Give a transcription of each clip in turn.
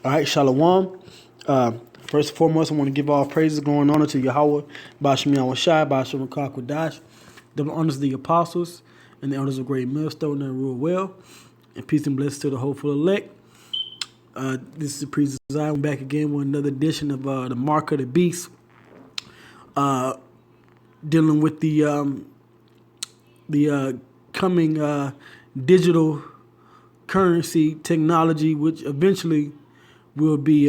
All right, Shalom. First and foremost, I want to give all praises going on to Yahweh, Bashim Shai, Bashim Kakwadash, the honors of the apostles, and the honors of great millstone that rule well, and peace and blessings to the hopeful elect. This is the priest Zion back again with another edition of the Mark of the Beast, dealing with the coming digital currency technology, which eventually will be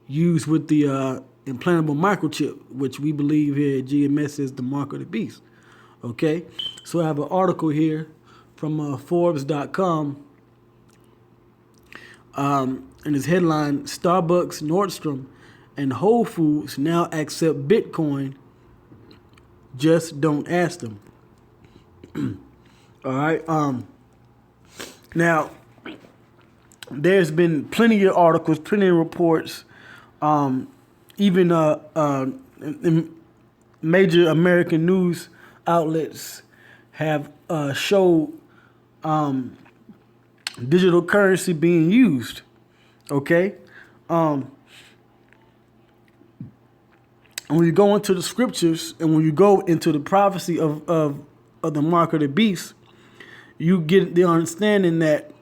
used with the implantable microchip, which we believe here at GMS is the mark of the beast. Okay, so I have an article here from Forbes.com, and its headline: Starbucks, Nordstrom, and Whole Foods now accept Bitcoin. Just don't ask them. All right. Now, there's been plenty of articles, plenty of reports, even in major American news outlets have showed digital currency being used. Okay, when you go into the scriptures and when you go into the prophecy of the mark of the beast, you get the understanding that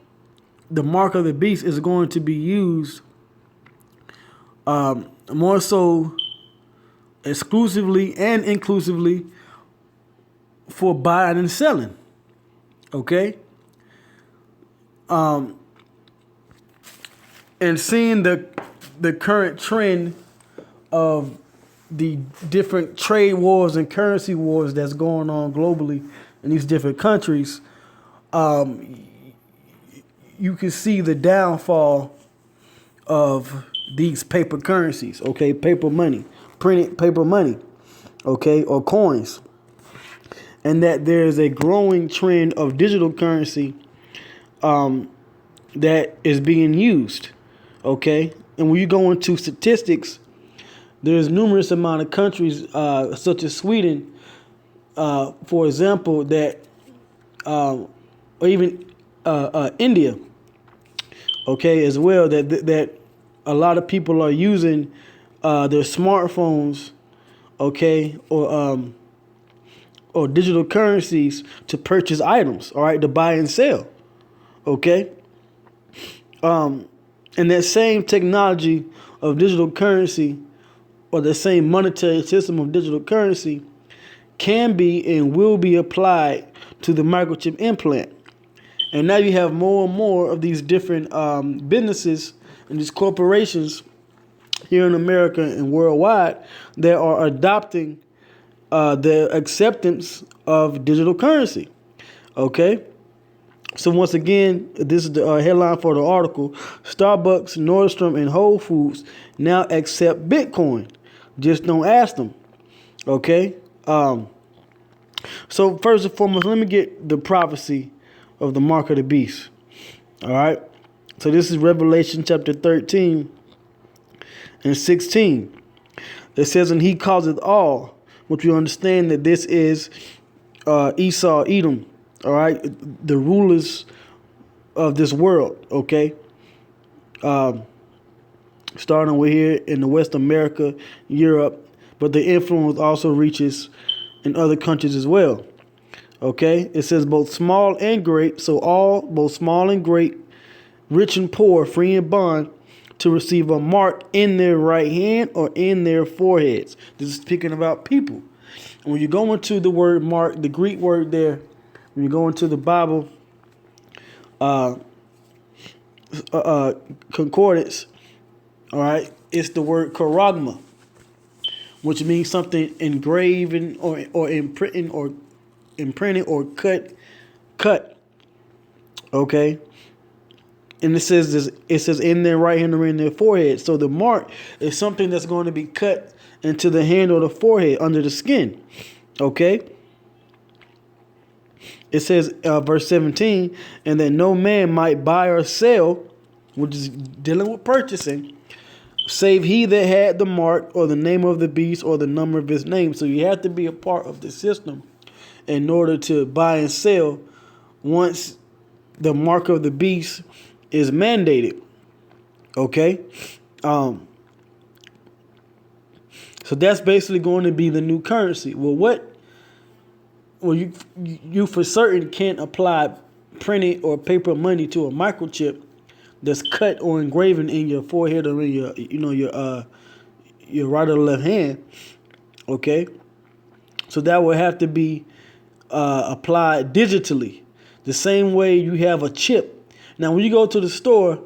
the mark of the beast is going to be used more so exclusively and inclusively for buying and selling. Okay? And seeing the current trend of the different trade wars and currency wars that's going on globally in these different countries, you can see the downfall of these paper currencies, okay, paper money, printed paper money, okay, or coins, and that there's a growing trend of digital currency that is being used, okay. And when you go into statistics, there's numerous amount of countries, such as Sweden, for example, that, or even India, okay, as well, that a lot of people are using their smartphones, okay, or digital currencies to purchase items, all right, to buy and sell, okay. And that same technology of digital currency, or the same monetary system of digital currency, can be and will be applied to the microchip implant. And now you have more and more of these different businesses and these corporations here in America and worldwide that are adopting the acceptance of digital currency. Okay? So once again, this is the headline for the article: Starbucks, Nordstrom, and Whole Foods now accept Bitcoin. Just don't ask them. Okay? So first and foremost, let me get the prophecy of the mark of the beast. All right. So this is Revelation chapter 13 and 16. It says, and he causeth all, which we understand that this is Esau, Edom. All right. The rulers of this world. Okay. Starting with here in the West America, Europe, but the influence also reaches in other countries as well. Okay, it says both small and great, so all, both small and great, rich and poor, free and bond, to receive a mark in their right hand or in their foreheads. This is speaking about people. And when you go into the word mark, the Greek word there, when you go into the Bible concordance, all right, it's the word charagma, which means something engraven or imprinting or imprinted or cut. Okay. And it says this, it says in their right hand or in their forehead. So the mark is something that's going to be cut into the hand or the forehead under the skin. Okay. It says, verse 17, and that no man might buy or sell, which is dealing with purchasing, save he that had the mark or the name of the beast or the number of his name. So you have to be a part of the system in order to buy and sell once the mark of the beast is mandated. Okay, so that's basically going to be the new currency. Well, you for certain can't apply printed or paper money to a microchip that's cut or engraven in your forehead or in your right or left hand. Okay, so that will have to be applied digitally, the same way you have a chip. Now, when you go to the store,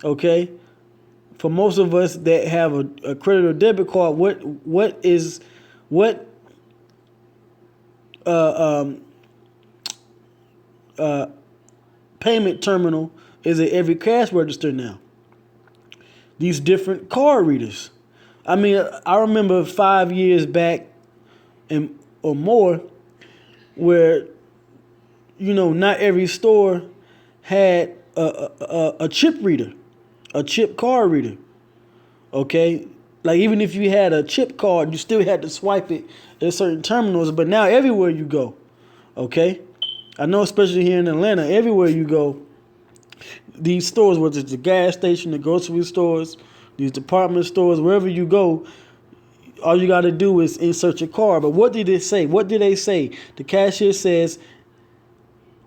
okay, for most of us that have a credit or debit card, what payment terminal is at every cash register now? These different card readers. I mean, I remember 5 years back or more where, not every store had a chip reader, a chip card reader. Okay, like even if you had a chip card, you still had to swipe it at certain terminals. But now everywhere you go, okay, I know especially here in Atlanta, everywhere you go, these stores, whether it's the gas station, the grocery stores, these department stores, wherever you go, all you got to do is insert your card. But what did it say? What did they say? The cashier says,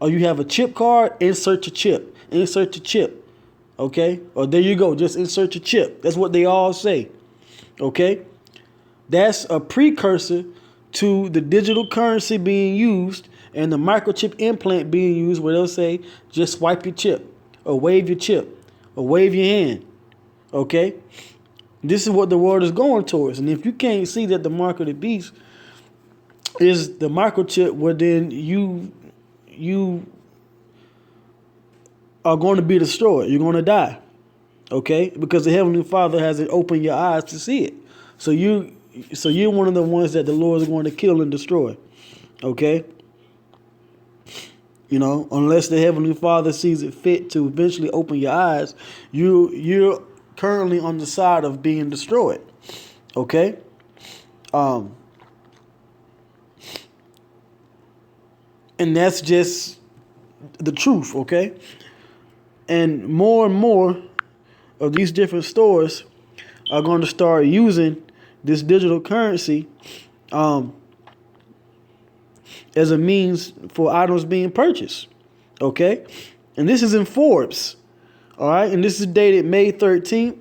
"Oh, you have a chip card? Insert your chip. Insert your chip." Okay? Or there you go. Just insert your chip. That's what they all say. Okay? That's a precursor to the digital currency being used and the microchip implant being used, where they'll say, just swipe your chip or wave your chip or wave your hand. Okay? This is what the world is going towards. And if you can't see that the mark of the beast is the microchip, well, then you are going to be destroyed. You're going to die. Okay? Because the Heavenly Father hasn't opened your eyes to see it. So you're one of the ones that the Lord is going to kill and destroy. Okay? Unless the Heavenly Father sees it fit to eventually open your eyes, you're currently on the side of being destroyed. Okay? And that's just the truth, okay? And more of these different stores are going to start using this digital currency as a means for items being purchased. Okay? And this is in Forbes. All right? And this is dated May 13th,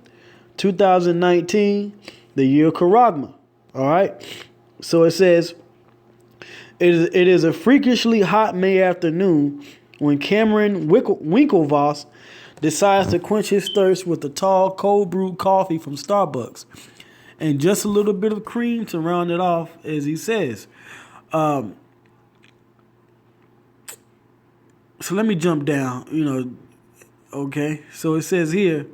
2019, the year of Karagma. All right? So it says, it is a freakishly hot May afternoon when Cameron Winklevoss decides to quench his thirst with a tall, cold brewed coffee from Starbucks and just a little bit of cream to round it off, as he says. So let me jump down, okay. So it says here,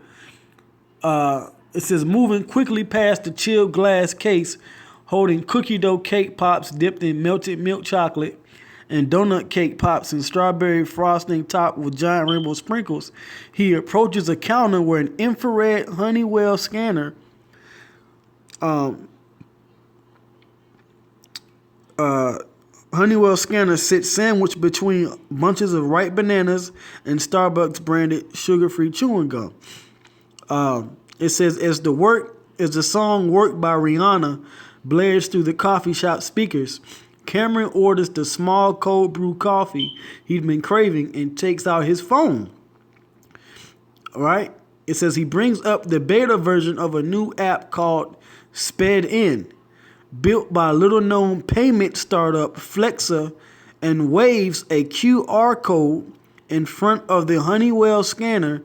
moving quickly past the chilled glass case holding cookie dough cake pops dipped in melted milk chocolate and donut cake pops and strawberry frosting topped with giant rainbow sprinkles, he approaches a counter where an infrared Honeywell scanner sits sandwiched between bunches of ripe bananas and Starbucks branded sugar-free chewing gum. It says, as the song "Work" by Rihanna blares through the coffee shop speakers, Cameron orders the small cold brew coffee he'd been craving and takes out his phone. All right. It says he brings up the beta version of a new app called Sped In, built by little-known payment startup Flexa, and waves a QR code in front of the Honeywell scanner,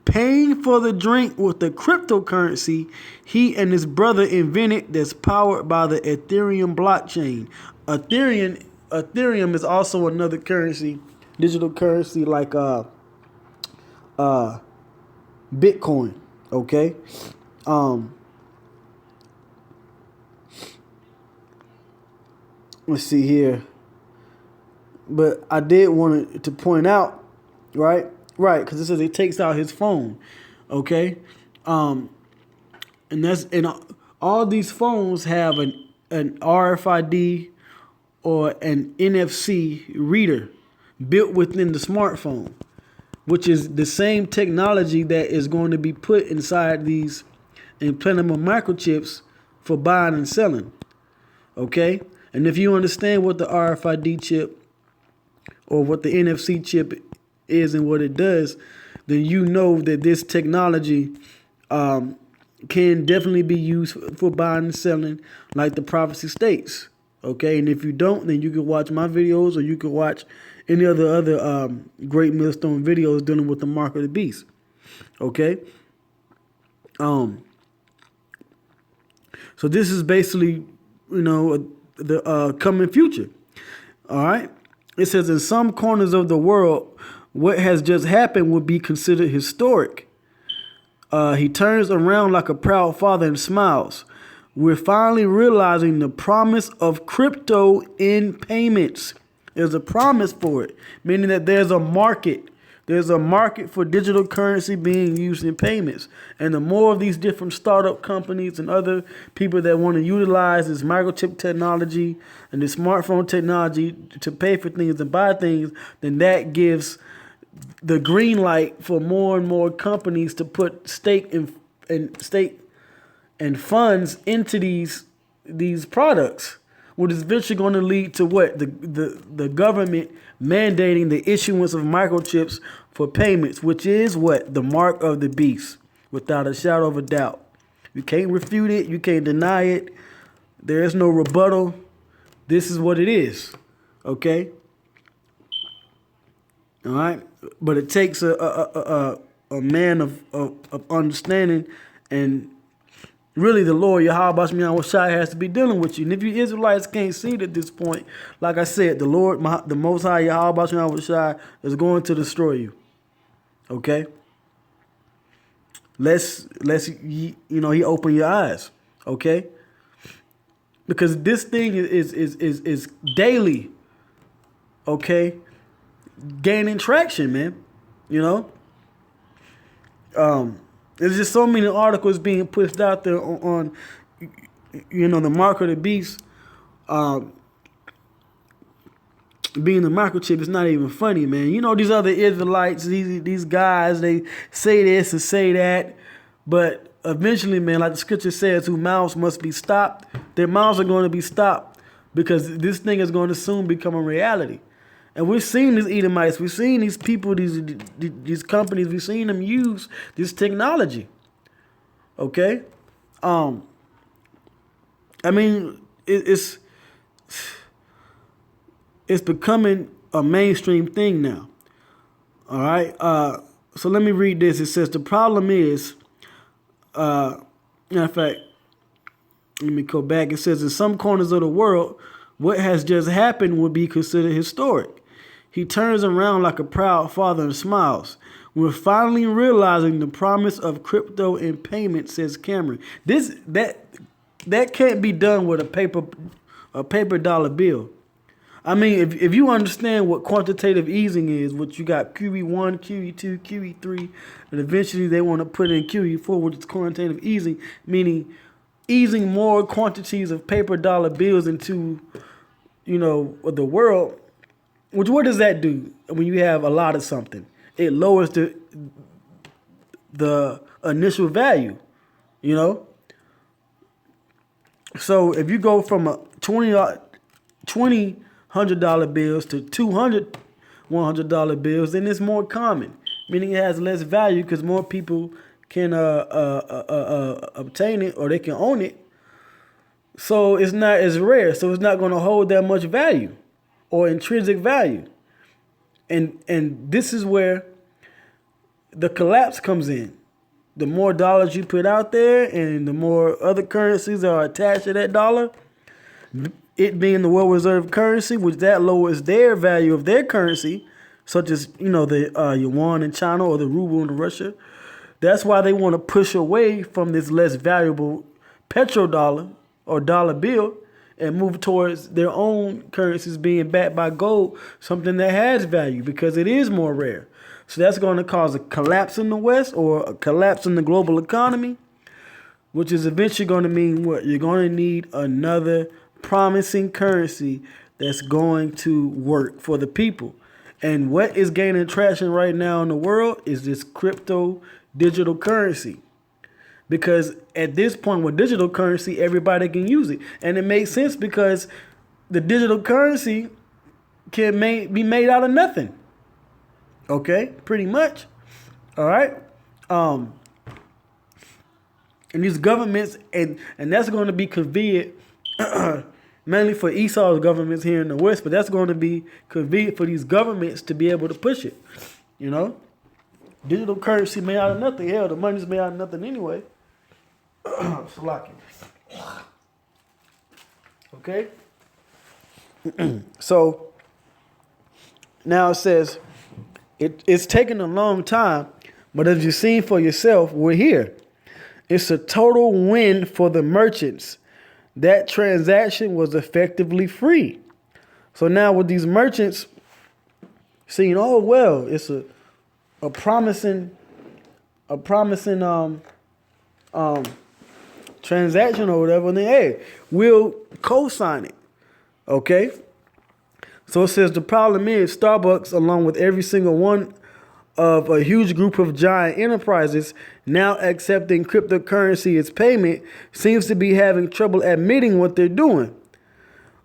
paying for the drink with the cryptocurrency he and his brother invented that's powered by the Ethereum blockchain. Ethereum is also another currency, digital currency like Bitcoin. Okay. Let's see here. But I did want to point out, right, because it says he takes out his phone, okay, and all these phones have an RFID or an NFC reader built within the smartphone. which is the same technology that is going to be put inside these implantable microchips for buying and selling. Okay? And if you understand what the RFID chip or what the NFC chip is and what it does, then you know that this technology can definitely be used for buying and selling like the prophecy states. Okay? And if you don't, then you can watch my videos or you can watch any other great millstone videos dealing with the mark of the beast. Okay? So this is basically, the coming future. All right. It says in some corners of the world, what has just happened would be considered historic. He turns around like a proud father and smiles. We're finally realizing the promise of crypto in payments. There's a promise for it, meaning that there's a market. There's a market for digital currency being used in payments. And the more of these different startup companies and other people that want to utilize this microchip technology and the smartphone technology to pay for things and buy things, then that gives the green light for more and more companies to put stake and funds into these products, which is eventually going to lead to what? The government mandating the issuance of microchips for payments, which is what? The mark of the beast, without a shadow of a doubt. You can't refute it. You can't deny it. There is no rebuttal. This is what it is. Okay? All right? But it takes a man of understanding, and really the Lord Yahweh Shai has to be dealing with you. And if you Israelites can't see it at this point, like I said, the Lord, the Most High Yahweh Shai is going to destroy you. Okay? Let's he open your eyes. Okay? Because this thing is daily, okay, gaining traction, man. There's just so many articles being pushed out there on the mark of the beast being the microchip. Is not even funny, man. These other Israelites, these guys, they say this and say that, but eventually, man, like the scripture says, whose mouths must be stopped, their mouths are going to be stopped because this thing is going to soon become a reality. And we've seen these Edomites, we've seen these people, these companies, we've seen them use this technology. Okay? It's becoming a mainstream thing now. All right? So let me read this. It says, the problem is, matter of fact, let me go back. It says, in some corners of the world, what has just happened would be considered historic. He turns around like a proud father and smiles. We're finally realizing the promise of crypto in payment, says Cameron. That can't be done with a paper dollar bill. I mean, if you understand what quantitative easing is, which you got QE1, QE2, QE3, and eventually they want to put in QE4, which is quantitative easing, meaning easing more quantities of paper dollar bills into, the world. Which, what does that do when you have a lot of something? It lowers the initial value, So if you go from a $20 $100 bills to 200 $100 bills, then it's more common, meaning it has less value because more people can obtain it or they can own it. So it's not as rare. So it's not going to hold that much value or intrinsic value. And this is where the collapse comes in. The more dollars you put out there and the more other currencies are attached to that dollar, it being the world reserve currency, which that lowers their value of their currency, such as, the yuan in China or the ruble in Russia. That's why they want to push away from this less valuable petrodollar or dollar bill and move towards their own currencies being backed by gold, something that has value because it is more rare. So that's going to cause a collapse in the West or a collapse in the global economy, which is eventually going to mean what? You're going to need another promising currency that's going to work for the people. And what is gaining traction right now in the world is this crypto digital currency. Because at this point with digital currency, everybody can use it. And it makes sense because the digital currency can be made out of nothing. Okay, pretty much. All right. And these governments, and that's going to be convenient mainly for Esau's governments here in the West, but that's going to be convenient for these governments to be able to push it. You know, digital currency made out of nothing. Hell, the money's made out of nothing anyway. Slacking. Okay. So now it says it's taken a long time, but as you've seen for yourself, we're here. It's a total win for the merchants. That transaction was effectively free. So now with these merchants seeing, oh well, it's a promising transaction or whatever, and then hey, we'll co-sign it. Okay? So it says the problem is Starbucks, along with every single one of a huge group of giant enterprises now accepting cryptocurrency as payment, seems to be having trouble admitting what they're doing.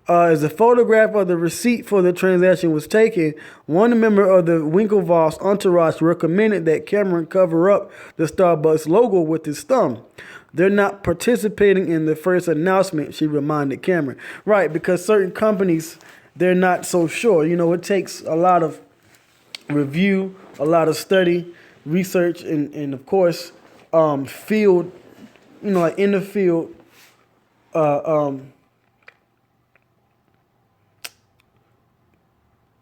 As a photograph of the receipt for the transaction was taken, one member of the Winklevoss entourage recommended that Cameron cover up the Starbucks logo with his thumb. They're not participating in the first announcement, she reminded Cameron. Right, because certain companies, they're not so sure. You know, it takes a lot of review, a lot of study, research, and of course, field, you know, like in the field,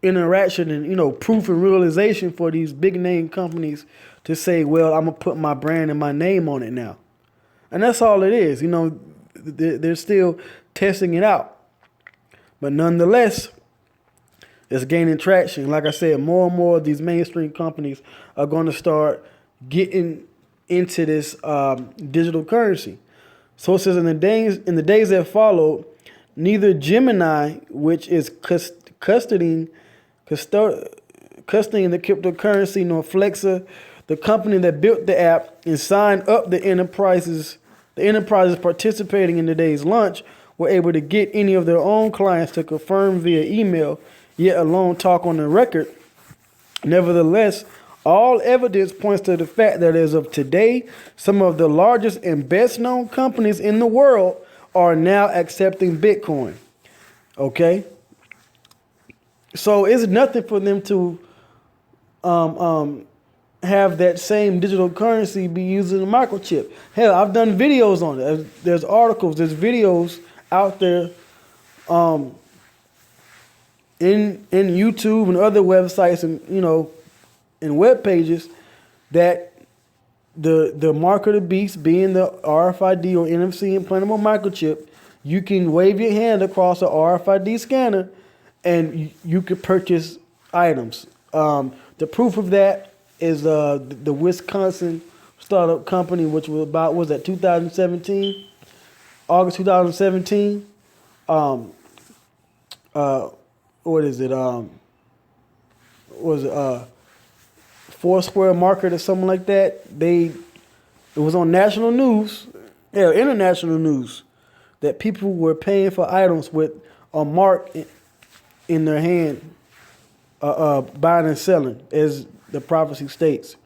interaction and, you know, proof and realization for these big name companies to say, well, I'm going to put my brand and my name on it now. And that's all it is. You know, they're still testing it out. But nonetheless, it's gaining traction. Like I said, more and more of these mainstream companies are going to start getting into this digital currency. So it says in the days that followed, neither Gemini, which is custodying the cryptocurrency, nor Flexa, the company that built the app and signed up the enterprises participating in today's launch, were able to get any of their own clients to confirm via email, yet alone talk on the record. Nevertheless, all evidence points to the fact that as of today, some of the largest and best known companies in the world are now accepting Bitcoin. Okay? So it's nothing for them to have that same digital currency be using a microchip. Hell, I've done videos on it. There's articles, there's videos out there in YouTube and other websites and, you know, and web pages that the mark of the beast being the RFID or NFC implantable microchip, you can wave your hand across a RFID scanner and you could purchase items. The proof of that is the Wisconsin startup company, which was about, was that 2017? August 2017. What is it? Was it Foursquare Market or something like that? It was on national news, international news, that people were paying for items with a mark in their hand, buying and selling, as the prophecy states.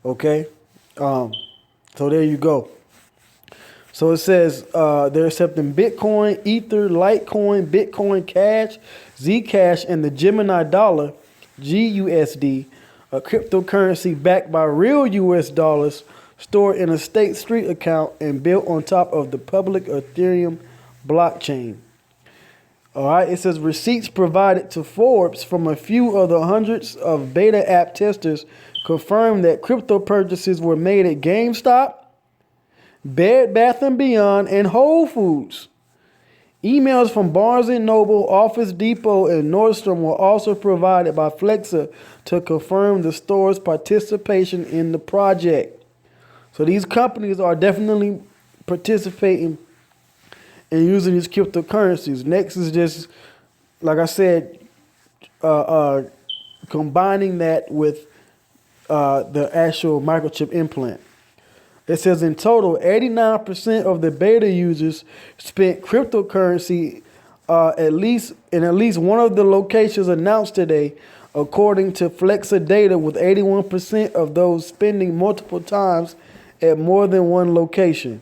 Okay, so there you go. So it says they're accepting Bitcoin, Ether, Litecoin, Bitcoin Cash, Zcash, and the Gemini dollar, GUSD, a cryptocurrency backed by real US dollars stored in a State Street account and built on top of the public Ethereum blockchain. All right, it says receipts provided to Forbes from a few of the hundreds of beta app testers confirmed that crypto purchases were made at GameStop, Bed Bath & Beyond, and Whole Foods. Emails from Barnes & Noble, Office Depot, and Nordstrom were also provided by Flexa to confirm the store's participation in the project. So these companies are definitely participating in using these cryptocurrencies. Next is just, like I said, combining that with the actual microchip implant. It says in total, 89% of the beta users spent cryptocurrency at least one of the locations announced today, according to Flexa data, with 81% of those spending multiple times at more than one location.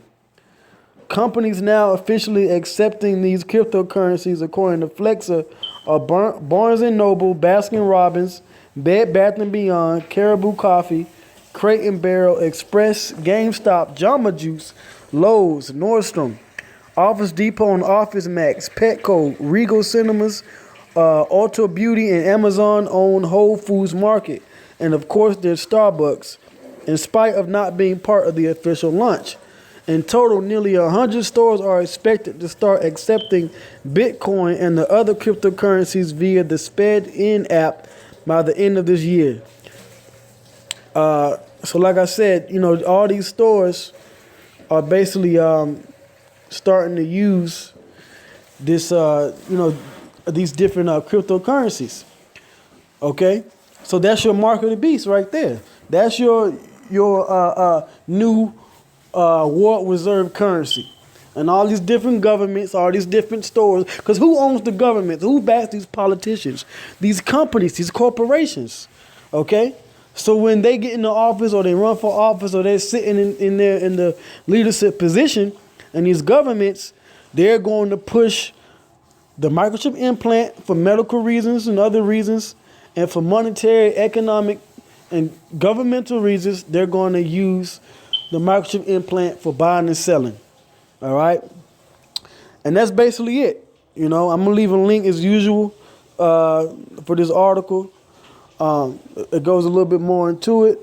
Companies now officially accepting these cryptocurrencies, according to Flexa, are Barnes & Noble, Baskin Robbins, Bed Bath & Beyond, Caribou Coffee, Crate & Barrel, Express, GameStop, Jamba Juice, Lowe's, Nordstrom, Office Depot and Office Max, Petco, Regal Cinemas, Ulta Beauty, and Amazon-owned Whole Foods Market. And, of course, there's Starbucks, in spite of not being part of the official launch. In total, nearly 100 stores are expected to start accepting Bitcoin and the other cryptocurrencies via the Sped-In app by the end of this year. So like I said, all these stores are basically starting to use this, these different cryptocurrencies. Okay? So that's your mark of the beast right there. That's your new world reserve currency. And all these different governments, all these different stores. Because who owns the government? Who backs these politicians? These companies, these corporations. Okay? So when they get in the office or they run for office or they're sitting in the leadership position, and these governments, they're going to push the microchip implant for medical reasons and other reasons, and for monetary, economic, and governmental reasons, they're going to use the microchip implant for buying and selling. All right? And that's basically it. I'm going to leave a link as usual for this article. It goes a little bit more into it.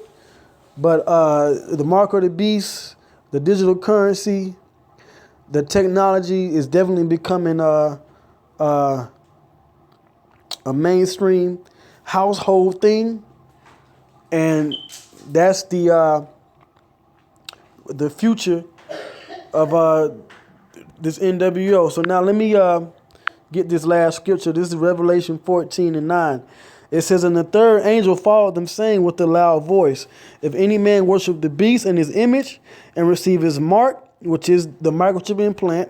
But the mark of the beast, the digital currency, the technology is definitely becoming a mainstream household thing. And that's the future of this NWO. So now let me get this last scripture. This is Revelation 14:9. It says, "And the third angel followed them, saying with a loud voice, If any man worship the beast and his image, and receive his mark, which is the microchip implant,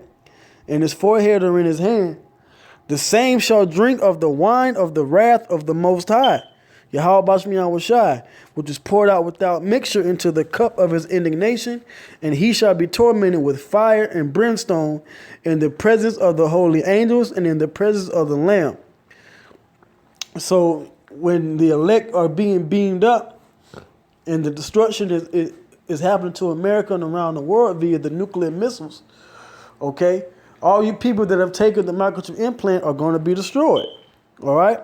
in his forehead or in his hand, the same shall drink of the wine of the wrath of the Most High, Yahweh Bashmiyan Washai, which is poured out without mixture into the cup of his indignation, and he shall be tormented with fire and brimstone in the presence of the holy angels and in the presence of the Lamb." So when the elect are being beamed up and the destruction is happening to America and around the world via the nuclear missiles, okay, all you people that have taken the microchip implant are going to be destroyed. All right?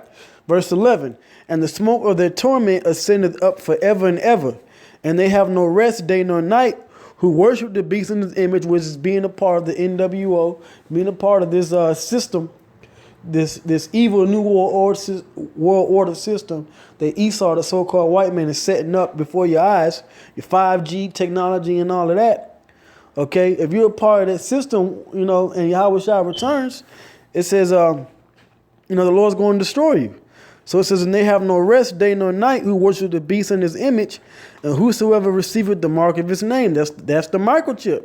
Verse 11, "And the smoke of their torment ascendeth up forever and ever, and they have no rest day nor night, who worship the beast in his image," which is being a part of the NWO, being a part of this system, this evil new world order system that Esau, the so-called white man, is setting up before your eyes, your 5G technology and all of that. Okay, if you're a part of that system, and Yahweh Shai returns, it says, the Lord's going to destroy you. So it says, "And they have no rest day nor night, who worship the beast in his image, and whosoever receiveth the mark of his name." That's the microchip.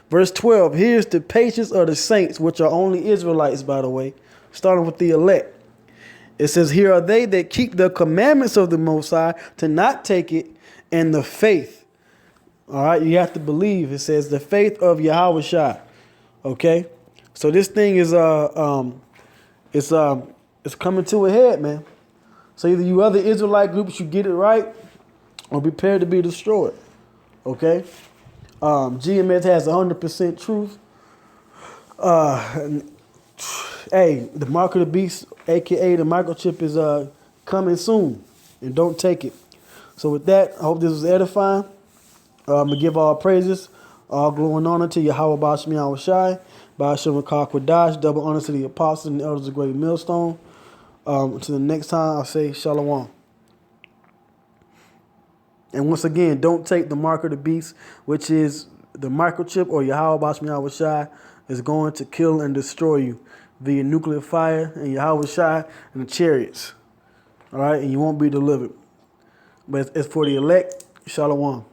Verse 12, "Here's the patience of the saints," which are only Israelites, by the way, starting with the elect. It says, "Here are they that keep the commandments of the Most High, to not take it, and the faith." All right, you have to believe. It says the faith of Yahweh Shai. Okay, so this thing is it's coming to a head, man. So either you other Israelite groups, you get it right, or prepare to be destroyed. Okay, GMS has 100% truth. Hey, the mark of the beast, aka the microchip, is coming soon, and don't take it. So with that, I hope this was edifying. I'm going to give all praises, all glory and honor to Yahweh Bashmiyan Washai, Ba'ashem Rakah Quadash, double honor to the apostles and the elders of Great Millstone. Until the next time, I'll say Shalom. And once again, don't take the mark of the beast, which is the microchip, or Yahweh Bashmiyan Washai is going to kill and destroy you via nuclear fire and Yahweh Shai and the chariots. All right, and you won't be delivered. But as for the elect, shalom.